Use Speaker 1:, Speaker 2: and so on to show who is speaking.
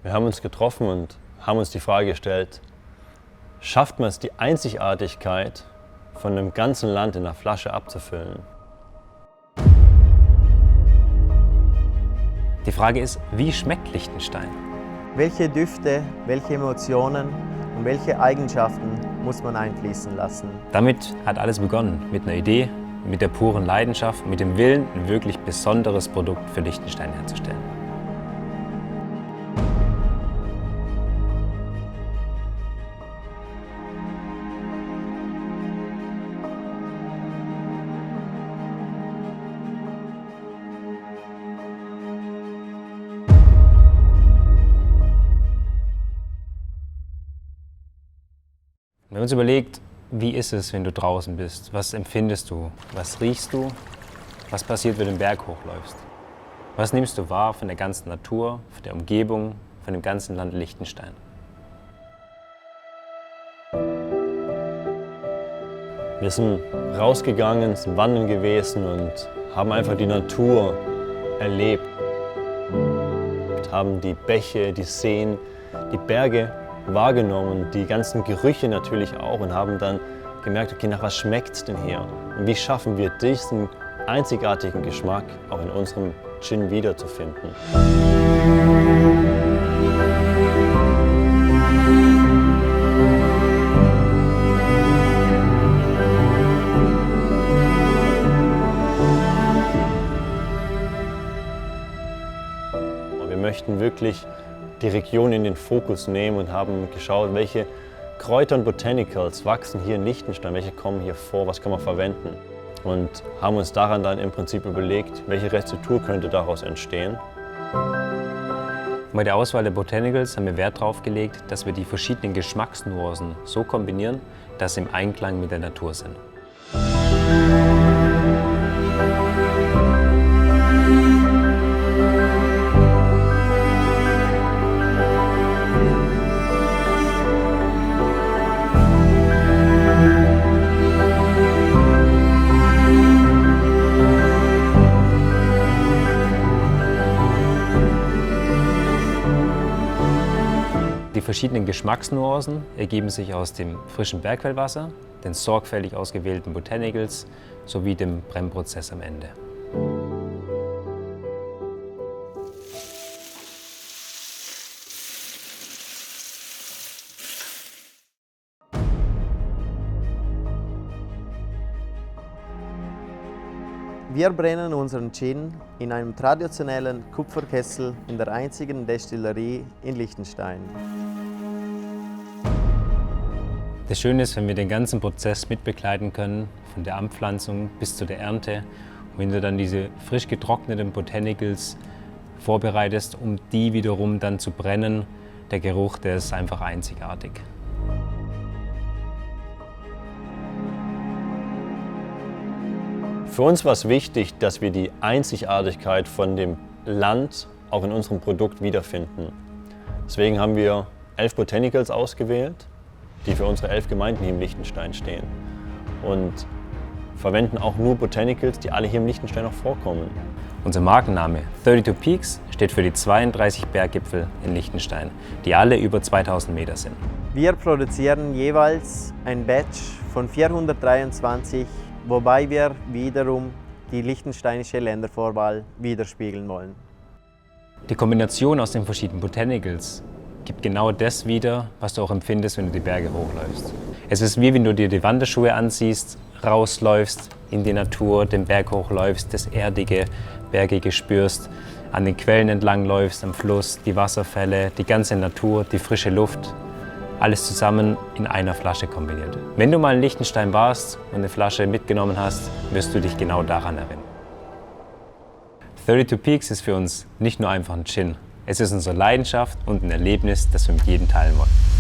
Speaker 1: Wir haben uns getroffen und haben uns die Frage gestellt, schafft man es, die Einzigartigkeit von einem ganzen Land in einer Flasche abzufüllen?
Speaker 2: Die Frage ist, wie schmeckt Liechtenstein?
Speaker 3: Welche Düfte, welche Emotionen und welche Eigenschaften muss man einfließen lassen?
Speaker 2: Damit hat alles begonnen, mit einer Idee, mit der puren Leidenschaft, mit dem Willen, ein wirklich besonderes Produkt für Liechtenstein herzustellen. Wir haben uns überlegt, wie ist es, wenn du draußen bist? Was empfindest du? Was riechst du? Was passiert, wenn du den Berg hochläufst? Was nimmst du wahr von der ganzen Natur, von der Umgebung, von dem ganzen Land Liechtenstein?
Speaker 1: Wir sind rausgegangen, sind wandern gewesen und haben einfach die Natur erlebt. Haben die Bäche, die Seen, die Berge wahrgenommen, die ganzen Gerüche natürlich auch und haben dann gemerkt, okay, nach was schmeckt es denn hier? Und wie schaffen wir diesen einzigartigen Geschmack auch in unserem Gin wiederzufinden? Wir möchten wirklich die Region in den Fokus nehmen und haben geschaut, welche Kräuter und Botanicals wachsen hier in Liechtenstein, welche kommen hier vor, was kann man verwenden. Und haben uns daran dann im Prinzip überlegt, welche Rezeptur könnte daraus entstehen.
Speaker 2: Bei der Auswahl der Botanicals haben wir Wert darauf gelegt, dass wir die verschiedenen Geschmacksnuancen so kombinieren, dass sie im Einklang mit der Natur sind. Die verschiedenen Geschmacksnuancen ergeben sich aus dem frischen Bergquellwasser, den sorgfältig ausgewählten Botanicals sowie dem Brennprozess am Ende.
Speaker 3: Wir brennen unseren Gin in einem traditionellen Kupferkessel in der einzigen Destillerie in Liechtenstein.
Speaker 2: Das Schöne ist, wenn wir den ganzen Prozess mitbegleiten können, von der Anpflanzung bis zu der Ernte. Und wenn du dann diese frisch getrockneten Botanicals vorbereitest, um die wiederum dann zu brennen, der Geruch, der ist einfach einzigartig.
Speaker 1: Für uns war es wichtig, dass wir die Einzigartigkeit von dem Land auch in unserem Produkt wiederfinden. Deswegen haben wir 11 Botanicals ausgewählt, die für unsere 11 Gemeinden hier im Liechtenstein stehen. Und verwenden auch nur Botanicals, die alle hier im Liechtenstein auch vorkommen.
Speaker 2: Unser Markenname 32 Peaks steht für die 32 Berggipfel in Liechtenstein, die alle über 2000 Meter sind.
Speaker 3: Wir produzieren jeweils ein Batch von 423, wobei wir wiederum die liechtensteinische Ländervorwahl widerspiegeln wollen.
Speaker 2: Die Kombination aus den verschiedenen Botanicals gibt genau das wieder, was du auch empfindest, wenn du die Berge hochläufst. Es ist wie wenn du dir die Wanderschuhe anziehst, rausläufst in die Natur, den Berg hochläufst, das erdige, bergige spürst, an den Quellen entlangläufst, am Fluss, die Wasserfälle, die ganze Natur, die frische Luft. Alles zusammen in einer Flasche kombiniert. Wenn du mal in Liechtenstein warst und eine Flasche mitgenommen hast, wirst du dich genau daran erinnern. 32 Peaks ist für uns nicht nur einfach ein Gin. Es ist unsere Leidenschaft und ein Erlebnis, das wir mit jedem teilen wollen.